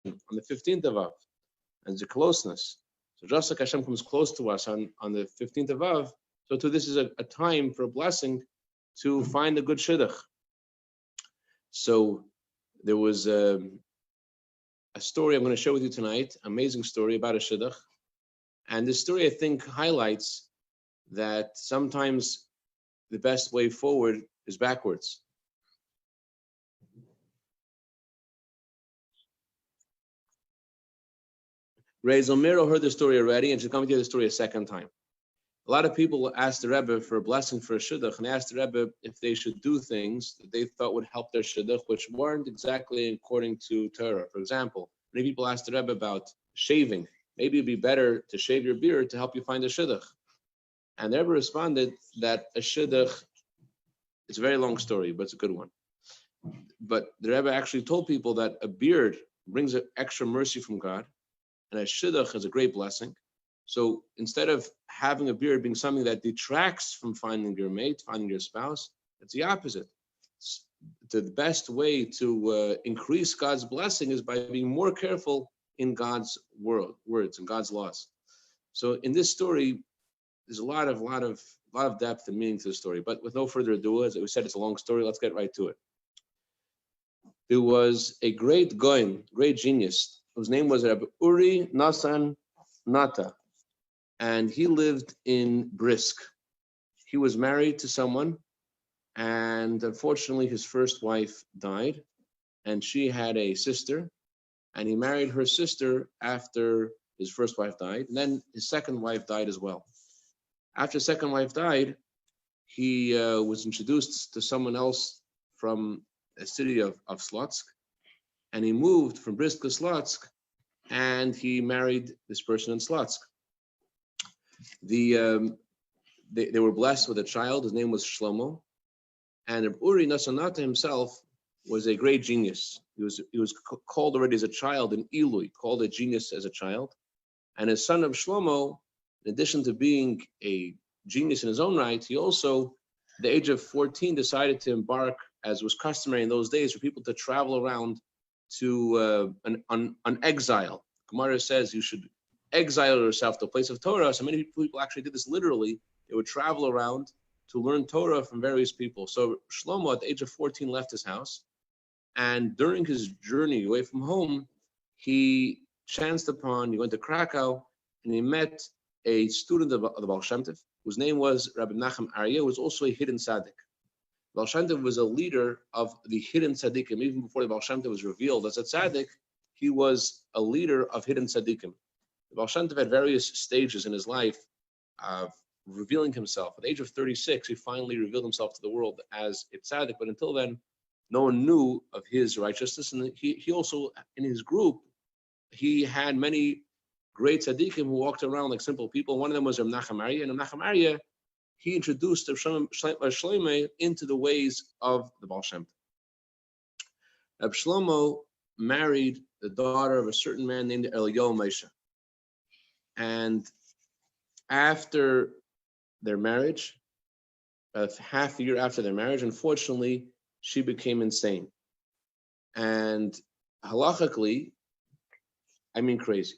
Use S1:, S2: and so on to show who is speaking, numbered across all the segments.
S1: on the 15th of Av, and the closeness. So just like Hashem comes close to us on the 15th of Av, so too this is a time for a blessing to find a good shidduch. So there was a story I'm going to share with you tonight, amazing story about a shidduch. And this story, I think, highlights that sometimes the best way forward is backwards. Ray Zomero heard the story already, and she's coming to hear the story a second time. A lot of people asked the Rebbe for a blessing for a shidduch, and asked the Rebbe if they should do things that they thought would help their shidduch, which weren't exactly according to Torah. For example, many people asked the Rebbe about shaving. Maybe it'd be better to shave your beard to help you find a shidduch. And the Rebbe responded that a shidduch, it's a very long story, but it's a good one. But the Rebbe actually told people that a beard brings an extra mercy from God, and a shidduch is a great blessing. So instead of having a beard being something that detracts from finding your mate, finding your spouse, it's the opposite. The best way to increase God's blessing is by being more careful in God's words and God's laws. So in this story, there's a lot of depth and meaning to the story. But with no further ado, as we said, it's a long story. Let's get right to it. There was a great Goin, great genius, whose name was Rabbi Uri Nasan Nata, and he lived in Brisk. He was married to someone, and unfortunately his first wife died, and she had a sister, and he married her sister after his first wife died, and then his second wife died as well. After his second wife died, he was introduced to someone else from a city of Slotsk, and he moved from Brisk to Slotsk, and he married this person in Slotsk. They were blessed with a child. His name was Shlomo, and Uri Nasanata himself was a great genius. He was called already as a child in Ilui, called a genius as a child. And his son of Shlomo, in addition to being a genius in his own right, he also, at the age of 14, decided to embark, as was customary in those days, for people to travel around to an exile. Gemara says you should exile yourself to a place of Torah. So many people actually did this literally. They would travel around to learn Torah from various people. So Shlomo, at the age of 14, left his house. And during his journey away from home, he went to Krakow, and he met a student of the Baal Shem Tov, whose name was Rabbi Nachum Aryeh, who was also a hidden tzaddik. Baal Shem Tov was a leader of the hidden tzaddikim. Even before the Baal Shem Tov was revealed as a tzaddik, he was a leader of hidden tzaddikim. The Baal Shem Tov had various stages in his life of revealing himself. At the age of 36, he finally revealed himself to the world as a tzaddik, but until then, no one knew of his righteousness. And he also, in his group, he had many great tzaddikim who walked around like simple people. One of them was Rabbi Nachum Aryeh, and Rabbi Nachum Aryeh, he introduced Shlomo into the ways of the Baal Shem Tov. Rabbi Shlomo married the daughter of a certain man named Eliyahu Moshe. And after their marriage, half a year after their marriage, unfortunately, she became insane. And halachically, I mean crazy.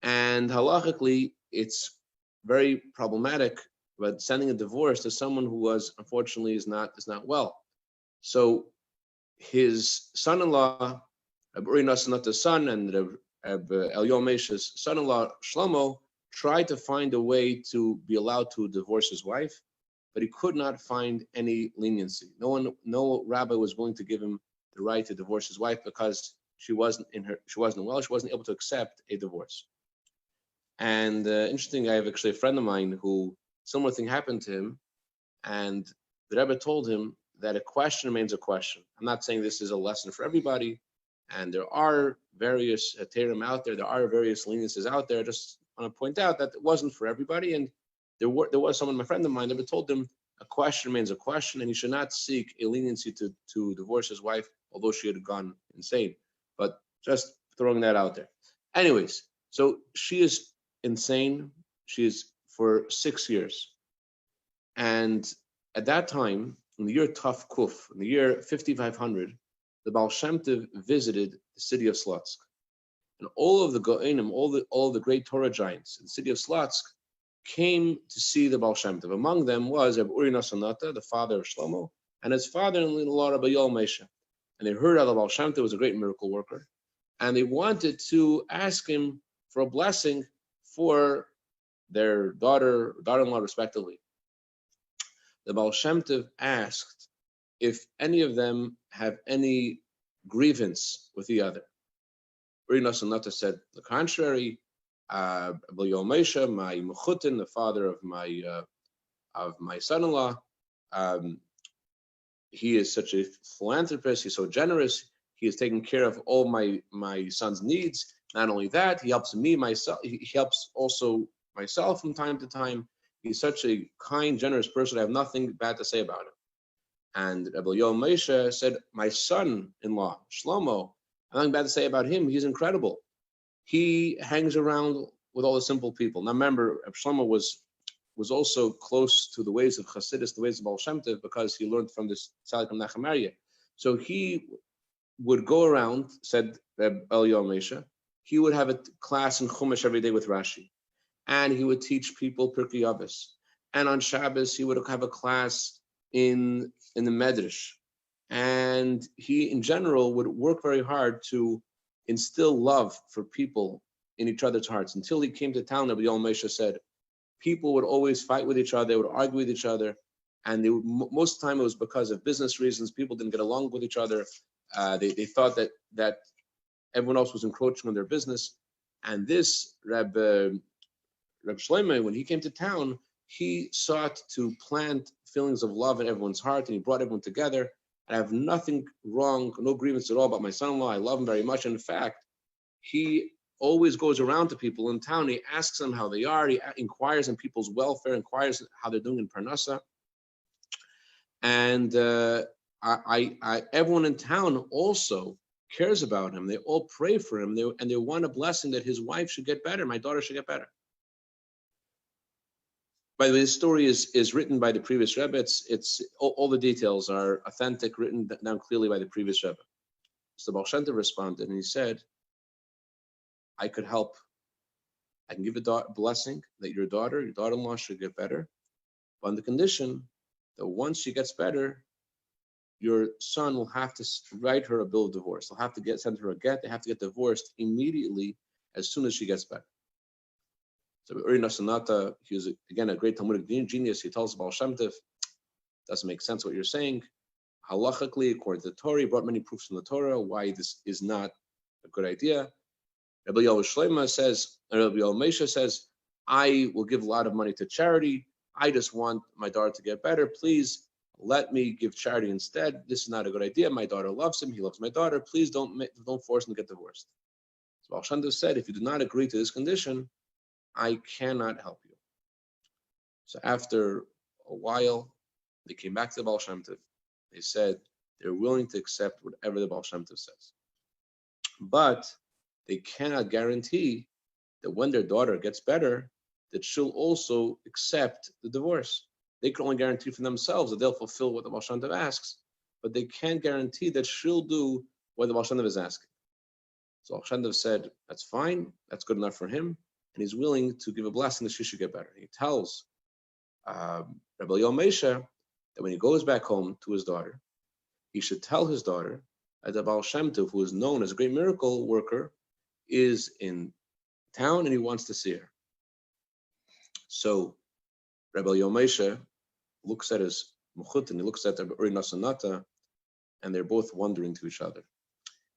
S1: And halachically, it's very problematic, but sending a divorce to someone who was, unfortunately, is not well. So his son-in-law, Uri Nasanata's son, and Eliyahu Moshe's son-in-law, Shlomo, tried to find a way to be allowed to divorce his wife, but he could not find any leniency. No rabbi was willing to give him the right to divorce his wife because she wasn't well. She wasn't able to accept a divorce. And interesting, I have actually a friend of mine who similar thing happened to him, and the Rebbe told him that a question remains a question. I'm not saying this is a lesson for everybody, and there are various terim out there. There are various leniencies out there. I just want to point out that it wasn't for everybody, and there was someone, my friend of mine, that told him a question remains a question, and he should not seek a leniency to divorce his wife, although she had gone insane. But just throwing that out there. Anyways, so she is insane. She is for 6 years. And at that time, in the year Taf Kuf, in the year 5500, the Baal Shem Tov visited the city of Slotsk. and all of the Go'anim, all the great Torah giants in the city of Slotsk came to see the Baal Shem Tov. Among them was Rabbi Uri Nasanata, the father of Shlomo, and his father-in-law, Rabbi Yoel Moshe. And they heard how the Baal Shem Tov was a great miracle worker, and they wanted to ask him for a blessing for their daughter-in-law, respectively. The Baal Shem Tov asked if any of them have any grievance with the other. Uri Nasanata said the contrary. Rabbi Yoel Moshe, my mechutin, the father of my son-in-law, he is such a philanthropist. He's so generous. He is taking care of all my son's needs. Not only that, he helps me myself. He helps also myself from time to time. He's such a kind, generous person. I have nothing bad to say about him. And Rabbi Yoel Moshe said, my son-in-law, Shlomo, I have nothing bad to say about him. He's incredible. He hangs around with all the simple people. Now remember, Shlomo was also close to the ways of Chassidus, the ways of Baal Shem Tov, because he learned from this Tzaddik Menachem Aryeh. So he would go around, said Rabbi Yoel Moshe, he would have a class in Chumash every day with Rashi, and he would teach people Pirkei Avos. And on Shabbos, he would have a class in the Medrash. And he, in general, would work very hard to instill love for people in each other's hearts. Until he came to town, Rabbi Yoel Moshe said, people would always fight with each other, they would argue with each other, and they would, most of the time it was because of business reasons. People didn't get along with each other. They thought that everyone else was encroaching on their business. And this Rabbi Shlomo, when he came to town, he sought to plant feelings of love in everyone's heart, and he brought everyone together. I have nothing wrong, no grievance at all about my son-in-law. I love him very much. In fact, he always goes around to people in town. He asks them how they are. He inquires on people's welfare, inquires how they're doing in Parnassa. And everyone in town also cares about him. They all pray for him, and they want a blessing that his wife should get better, my daughter should get better. By the way, this story is written by the previous Rebbe. It's all the details are authentic, written down clearly by the previous Rebbe. So Baal Shem Tov responded, and he said, I could help. I can give a blessing that your daughter-in-law should get better, but on the condition that once she gets better, your son will have to write her a bill of divorce. They'll have to send her a get. They have to get divorced immediately as soon as she gets better. So Uri Nasanata, he was again a great Talmudic genius. He tells Baal Shem Tov, doesn't make sense what you're saying. Halachically, according to the Torah, he brought many proofs from the Torah why this is not a good idea. Rabbi Yoel Moshe says, I will give a lot of money to charity. I just want my daughter to get better. Please let me give charity instead. This is not a good idea. My daughter loves him. He loves my daughter. Please don't force him to get divorced. So Baal Shem Tov said, if you do not agree to this condition, I cannot help you. So after a while, they came back to the Baal Shem Tov. They said they're willing to accept whatever the Baal Shem Tov says. But they cannot guarantee that when their daughter gets better, that she'll also accept the divorce. They can only guarantee for themselves that they'll fulfill what the Baal Shem Tov asks, but they can't guarantee that she'll do what the Baal Shem Tov is asking. So Baal Shem Tov said, that's fine, that's good enough for him, and he's willing to give a blessing that she should get better. He tells Rabbi Yoel Moshe that when he goes back home to his daughter, he should tell his daughter that the Baal Shem Tov, who is known as a great miracle worker, is in town and he wants to see her. So Rabbi Yoel Moshe looks at his mechut and he looks at Uri Nasanata, and they're both wondering to each other.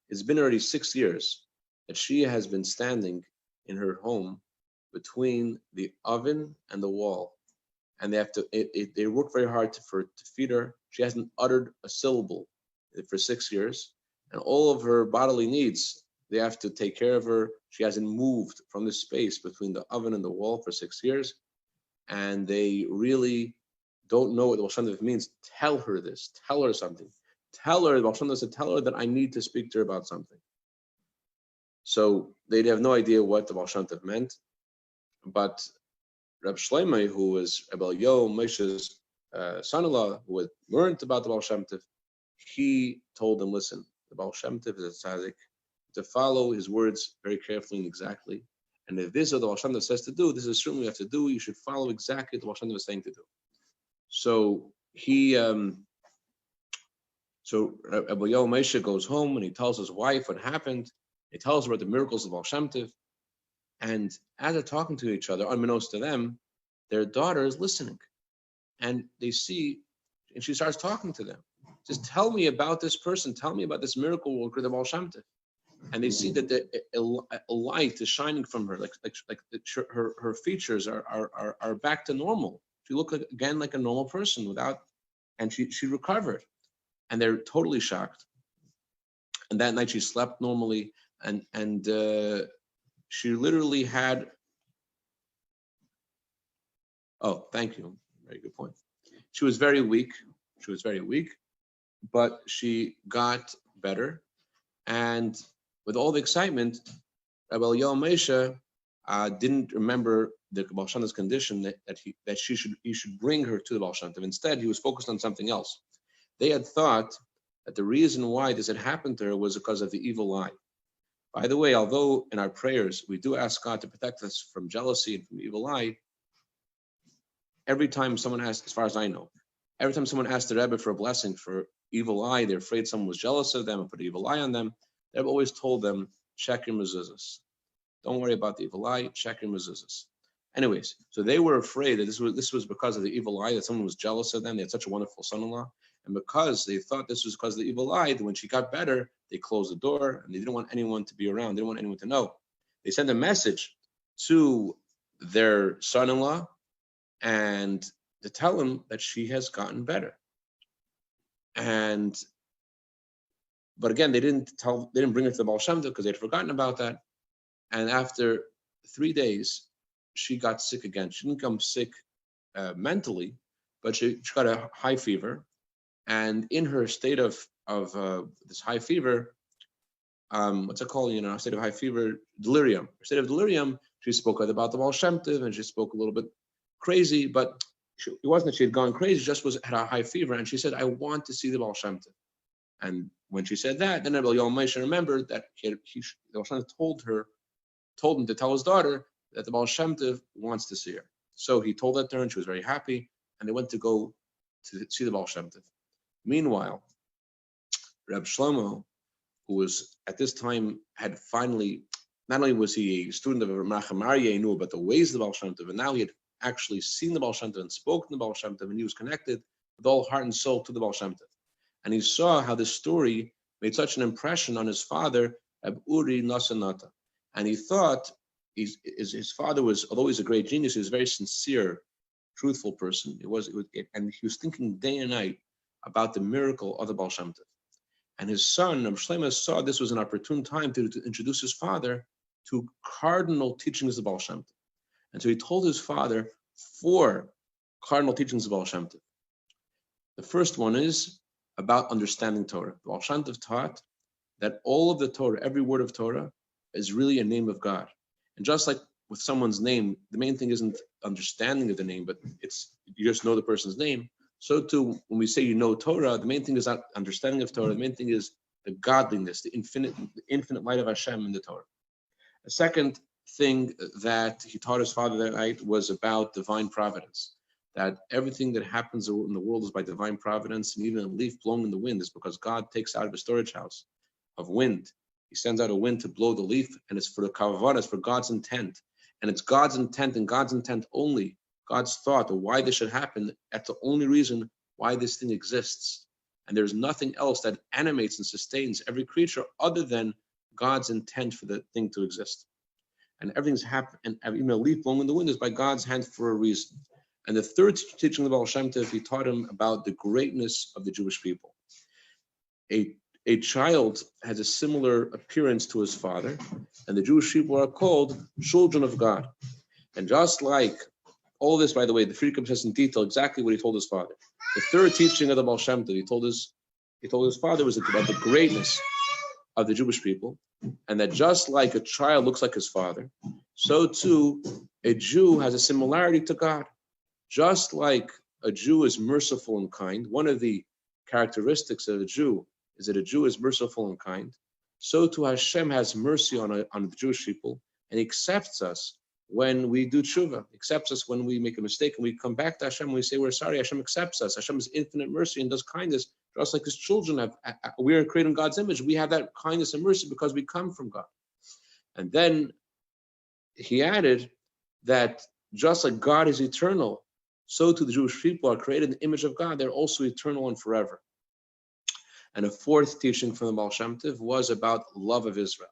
S1: It's been already 6 years that she has been standing in her home between the oven and the wall, and they have to. They work very hard to feed her. She hasn't uttered a syllable for 6 years, and all of her bodily needs, they have to take care of her. She hasn't moved from the space between the oven and the wall for 6 years, and they really don't know what the Baal Shem Tov means. Tell her this. Tell her something. Tell her, the Baal Shem Tov said, tell her that I need to speak to her about something. So they'd have no idea what the Baal Shem Tov meant. But Reb Shlomo, who was Rabbi Yoel Moshe's son-in-law, who had learned about the Baal Shem Tov, he told them, listen, the Baal Shem Tov is a tzaddik. to follow his words very carefully and exactly. And if this is what the Baal Shem Tov says to do, this is certainly what you have to do. You should follow exactly what the Baal Shem Tov is saying to do. So Rabbi Moshe goes home and he tells his wife what happened. He tells her about the miracles of Baal Shem Tov. And as they're talking to each other, unbeknownst to them, their daughter is listening. And they see, and she starts talking to them. Just tell me about this person. Tell me about this miracle worker, the Baal Shem Tov. And they see that a light is shining from her, like her features are back to normal. She looked again like a normal person and she recovered. And they're totally shocked. And that night she slept normally, and she literally had. Oh, thank you. Very good point. She was very weak. But she got better, and with all the excitement, Rabbi Moshe didn't remember the Baal Shem Tov's condition that he should bring her to the Baal Shem Tov. Instead, he was focused on something else. They had thought that the reason why this had happened to her was because of the evil eye. By the way, although in our prayers we do ask God to protect us from jealousy and from evil eye, every time someone asks, as far as I know, every time someone asks the Rebbe for a blessing for evil eye, they're afraid someone was jealous of them and put an evil eye on them. The Rebbe always told them, check your mezuzahs. Don't worry about the evil eye, check your mezuzahs. Anyways, so they were afraid that this was because of the evil eye, that someone was jealous of them. They had such a wonderful son-in-law. And because they thought this was because of the evil eye, that when she got better, they closed the door and they didn't want anyone to be around. They didn't want anyone to know. They sent a message to their son-in-law and to tell him that she has gotten better. But again, they didn't bring her to the Baal Shem Tov because they'd forgotten about that. And after 3 days, she got sick again. She didn't come sick mentally, but she got a high fever. And in her state of this high fever, what's it called? State of high fever, delirium. Her state of delirium, she spoke about the Baal Shem Tov, and she spoke a little bit crazy, but it wasn't that she had gone crazy, she just had a high fever, and she said, I want to see the Baal Shem Tov. And when she said that, then Rabbi Moshe remembered that the Baal Shem Tov told him to tell his daughter that the Baal Shem Tov wants to see her. So he told that to her, and she was very happy, and they went to go to see the Baal Shem Tov. Meanwhile, Reb Shlomo, who was at this time had finally, not only was he a student of Menachem Aryeh, he knew about the ways of the Baal Shem Tov, and now he had actually seen the Baal Shem Tov and spoken to the Baal Shem Tov, and he was connected with all heart and soul to the Baal Shem Tov. And he saw how this story made such an impression on his father, Reb Uri Nasanata. And he thought his father was, although he's a great genius, he was a very sincere, truthful person. And he was thinking day and night about the miracle of the Baal Shem Tov. And his son, Reb Shlomo, saw this was an opportune time to introduce his father to cardinal teachings of the Baal Shem Tov. And so he told his father 4 cardinal teachings of Baal Shem Tov. The first one is about understanding Torah. The Baal Shem Tov taught that all of the Torah, every word of Torah, is really a name of God. And just like with someone's name, the main thing isn't understanding of the name, but you just know the person's name. So too, when we say you know Torah, the main thing is not understanding of Torah. The main thing is the godliness, the infinite light of Hashem in the Torah. A second thing that he taught his father that night was about divine providence. That everything that happens in the world is by divine providence, and even a leaf blown in the wind is because God takes out of a storage house of wind. He sends out a wind to blow the leaf, and it's for the kavanah, it's for God's intent. And it's God's intent and God's intent only, God's thought of why this should happen. That's the only reason why this thing exists. And there's nothing else that animates and sustains every creature other than God's intent for the thing to exist. And everything's happened, and even a leaf blowing in the wind is by God's hand for a reason. And the third teaching of the Baal Shem Tov, he taught him about the greatness of the Jewish people. A child has a similar appearance to his father, and the Jewish people are called children of God. And just like all this, by the way, the Friedrich says in detail exactly what he told his father. The third teaching of the Baal Shem Tov, he told his father was about the greatness of the Jewish people, and that just like a child looks like his father, so too a Jew has a similarity to God. Just like a Jew is merciful and kind, one of the characteristics of a Jew is that a Jew is merciful and kind, so too Hashem has mercy on the Jewish people, and He accepts us when we do tshuva, accepts us when we make a mistake and we come back to Hashem and we say we're sorry. Hashem accepts us. Hashem is infinite mercy and does kindness just like His children have. We are created in God's image. We have that kindness and mercy because we come from God. And then he added that just like God is eternal, so too the Jewish people are created in the image of God. They're also eternal and forever. And a fourth teaching from the Baal Shem Tov was about love of Israel.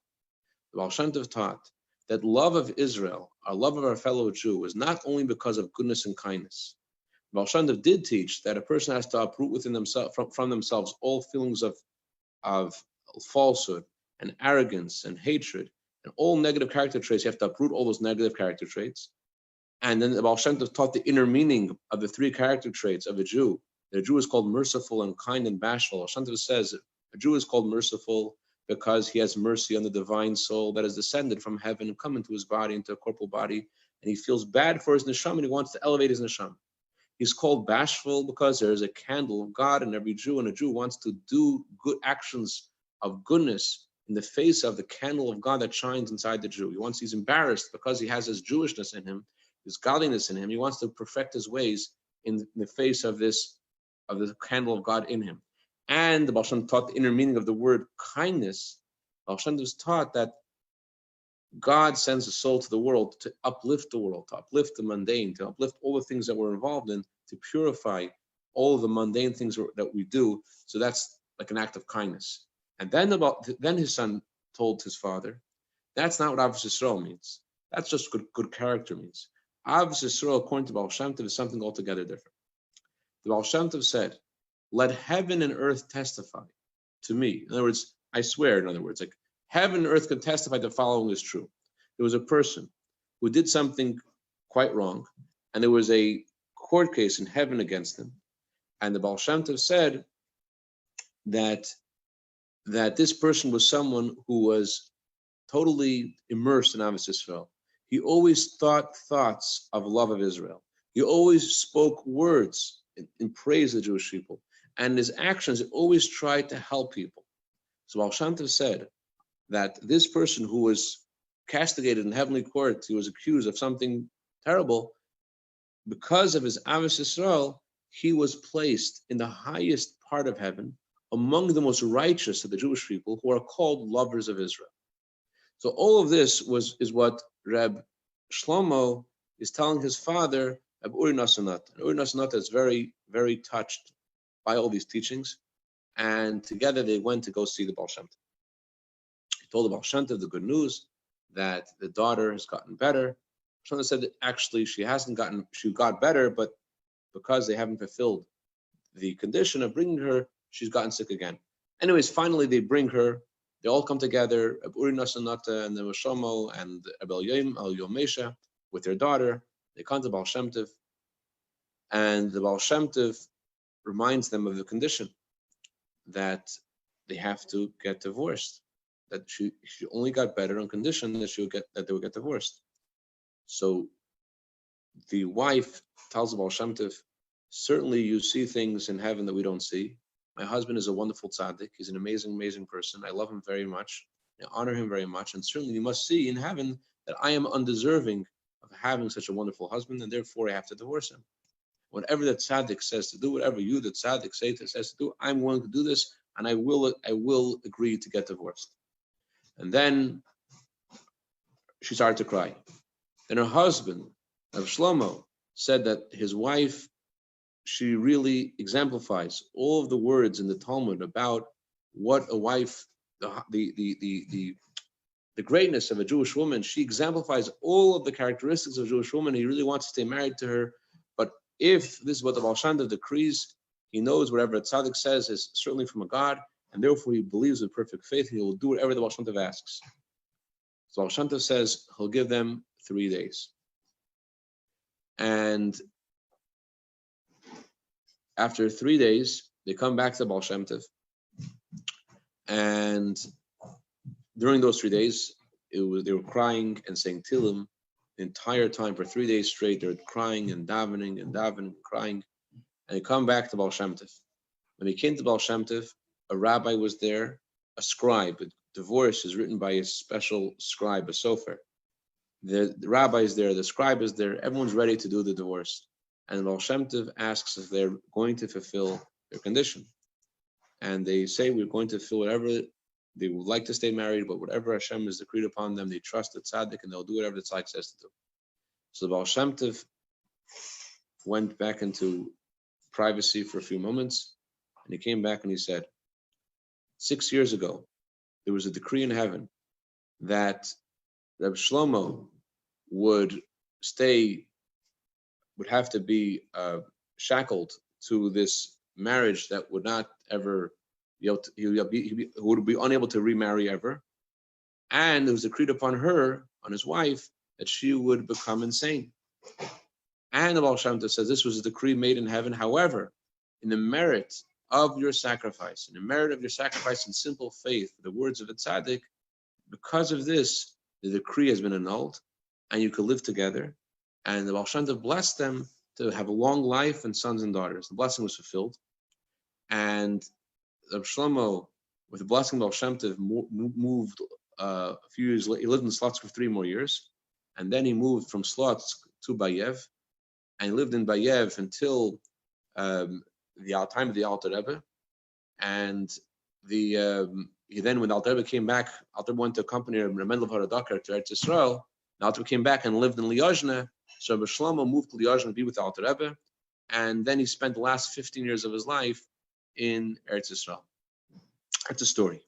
S1: The Baal Shem Tov taught that love of Israel, our love of our fellow Jew, is not only because of goodness and kindness. The Baal Shem Tov did teach that a person has to uproot within themselves, from themselves, all feelings of falsehood and arrogance and hatred and all negative character traits. You have to uproot all those negative character traits. And then the Baal Shem Tov taught the inner meaning of the three character traits of a Jew. The Jew is called merciful and kind and bashful. Baal Shem Tov says a Jew is called merciful because he has mercy on the divine soul that has descended from heaven and come into his body, into a corporal body, and he feels bad for his neshama and he wants to elevate his neshama. He's called bashful because there is a candle of God in every Jew, and a Jew wants to do good actions of goodness in the face of the candle of God that shines inside the Jew. He's embarrassed because he has his Jewishness in him, his godliness in him. He wants to perfect his ways in the face of the candle of God in him. And the Baal Shem taught the inner meaning of the word kindness. Baal Shem was taught that God sends a soul to the world to uplift the world, to uplift the mundane, to uplift all the things that we're involved in, to purify all of the mundane things that we do. So that's like an act of kindness. And then his son told his father, that's not what Avos Yisrael means. That's just good character means. Avos Yisrael, according to Baal Shem Tov, is something altogether different. The Baal Shem Tov said, let heaven and earth testify to me. In other words, I swear, in other words, like heaven and earth can testify the following is true. There was a person who did something quite wrong, and there was a court case in heaven against him. And the Baal Shem Tov said that this person was someone who was totally immersed in Avos Yisrael. He always thought thoughts of love of Israel. He always spoke words in praise of the Jewish people. And in his actions, he always tried to help people. So Baal Shem Tov said that this person who was castigated in heavenly court, he was accused of something terrible, because of his Avos Yisrael, he was placed in the highest part of heaven, among the most righteous of the Jewish people, who are called lovers of Israel. So all of this is what Reb Shlomo is telling his father, Reb Uri Nasanat. And Uri Nasanat is very, very touched by all these teachings, and together they went to go see the Baal Shem Tov. He told the Baal Shem Tov the good news that the daughter has gotten better. Baal Shem Tov said that actually she got better, but because they haven't fulfilled the condition of bringing her, she's gotten sick again. Anyways, finally they bring her. They all come together, Uri Nasanata and the Moshomo and Abel Yom Mesha with their daughter. They come to Baal Shem Tov, and the Baal Shem Tov reminds them of the condition that they have to get divorced. That she only got better on condition that they would get divorced. So the wife tells the Baal Shem Tov, certainly you see things in heaven that we don't see. My husband is a wonderful tzaddik. He's an amazing, amazing person. I love him very much. I honor him very much. And certainly you must see in heaven that I am undeserving of having such a wonderful husband, and therefore I have to divorce him. Whatever the tzaddik says to do, whatever you, the tzaddik, says to do, I'm willing to do this, and I will agree to get divorced. And then she started to cry. Then her husband, Rav Shlomo, said that his wife, she really exemplifies all of the words in the Talmud about what a wife, the greatness of a Jewish woman. She exemplifies all of the characteristics of a Jewish woman. He really wants to stay married to her. But if this is what the Baal Shem Tov decrees, he knows whatever a tzaddik says is certainly from a God, and therefore he believes with perfect faith, and he will do whatever the Baal Shem Tov asks. So Baal Shem Tov says he'll give them 3 days. And after 3 days, they come back to the Baal Shem Tov. And during those 3 days, they were crying and saying Tehillim the entire time for 3 days straight. They were crying and davening and crying. And they come back to Baal Shem Tov. When they came to Baal Shem Tov, a rabbi was there, a scribe, a divorce is written by a special scribe, a sofer. The rabbi is there, the scribe is there, everyone's ready to do the divorce. And Baal Shem Tov asks if they're going to fulfill their condition. And they say, we're going to fulfill whatever they would like to stay married, but whatever Hashem has decreed upon them, they trust the tzaddik and they'll do whatever the tzaddik says to do. So the Baal Shem Tov went back into privacy for a few moments, and he came back and he said, 6 years ago, there was a decree in heaven that Reb Shlomo would have to be shackled to this marriage that would not ever, he would be unable to remarry ever. And it was decreed upon her, on his wife, that she would become insane. And the Baal Shem Tov says this was a decree made in heaven. However, in the merit of your sacrifice, in simple faith, the words of a tzaddik, because of this, the decree has been annulled, and you could live together. And the Baal Shem Tov blessed them to have a long life and sons and daughters. The blessing was fulfilled. And Reb Shlomo, with the blessing of Baal Shem Tov, moved a few years later. He lived in Slotsk for 3 more years. And then he moved from Slotsk to Bayev. And he lived in Bayev until the time of the Alter Rebbe. And he then, when the Alter Rebbe came back, Alter Rebbe went to accompany Reb Mendel Haradakar to Eretz Yisrael. The Alter Rebbe came back and lived in Liozna. So Reb Shlomo moved to Liozna to be with the Alter Rebbe. And then he spent the last 15 years of his life in Eretz Yisrael. That's a story.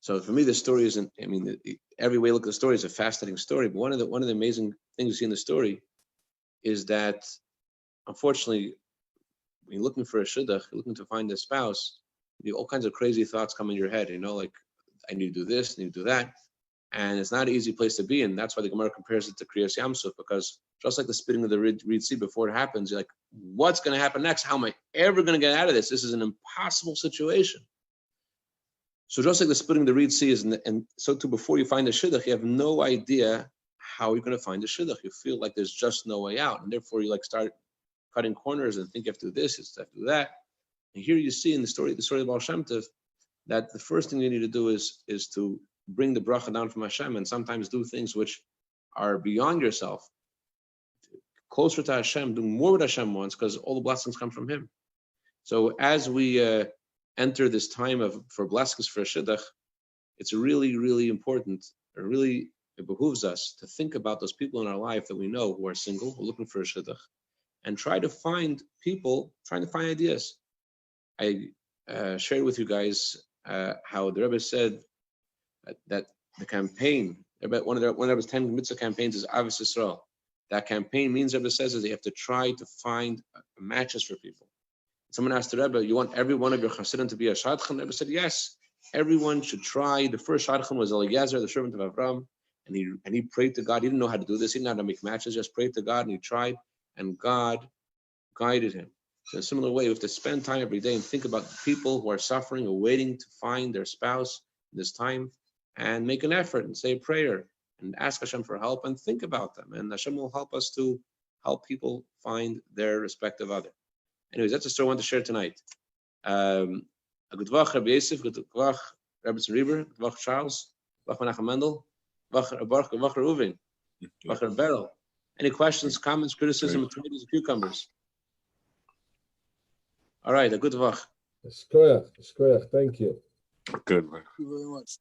S1: So for me, the story isn't, every way you look at the story is a fascinating story. But one of the amazing things you see in the story is that, unfortunately, when you're looking for a shidduch, you're looking to find a spouse, all kinds of crazy thoughts come in your head. Like, I need to do this, I need to do that. And it's not an easy place to be. And that's why the Gemara compares it to Kriyas Yamsuf, because just like the splitting of the Reed Sea, before it happens, you're like, what's going to happen next? How am I ever going to get out of this? This is an impossible situation. So just like the splitting of the Reed Sea is, and so too, before you find the shidduch, you have no idea how you're going to find the shidduch. You feel like there's just no way out. And therefore you start cutting corners and think you have to do this, you have to do that. And here you see in the story of Baal Shem Tov, that the first thing you need to do is to bring the bracha down from Hashem, and sometimes do things which are beyond yourself, closer to Hashem, doing more what Hashem wants, because all the blessings come from Him. So as we enter this time for blessings for a shidduch, it's really, really important. It behooves us to think about those people in our life that we know who are single, who are looking for a shidduch, and try to find ideas. I shared with you guys how the Rebbe said that the campaign, one of Rebbe's 10 mitzvah campaigns is Avos Yisrael. That campaign means, Rebbe says, is they have to try to find matches for people. Someone asked the Rebbe, you want every one of your Hasidim to be a Shadchan? Rebbe said, yes, everyone should try. The first Shadchan was Eliezer, the servant of Avram, and he prayed to God. He didn't know how to do this. He didn't know how to make matches, just prayed to God, and he tried, and God guided him. So in a similar way, we have to spend time every day and think about people who are suffering or waiting to find their spouse in this time, and make an effort and say a prayer and ask Hashem for help and think about them. And Hashem will help us to help people find their respective other. Anyways, that's the story I want to share tonight. Good vach, Rabbi Yosef, good vach, Rabbi Tzuriber, good vach, Charles, good vach, Menachem Mendel, good vach, Reuven, good vach, Beryl. Any questions, comments, criticism, tomatoes, and cucumbers? All right, a good vach.
S2: Skoyach, thank you.
S3: Good.
S4: Thank you very much.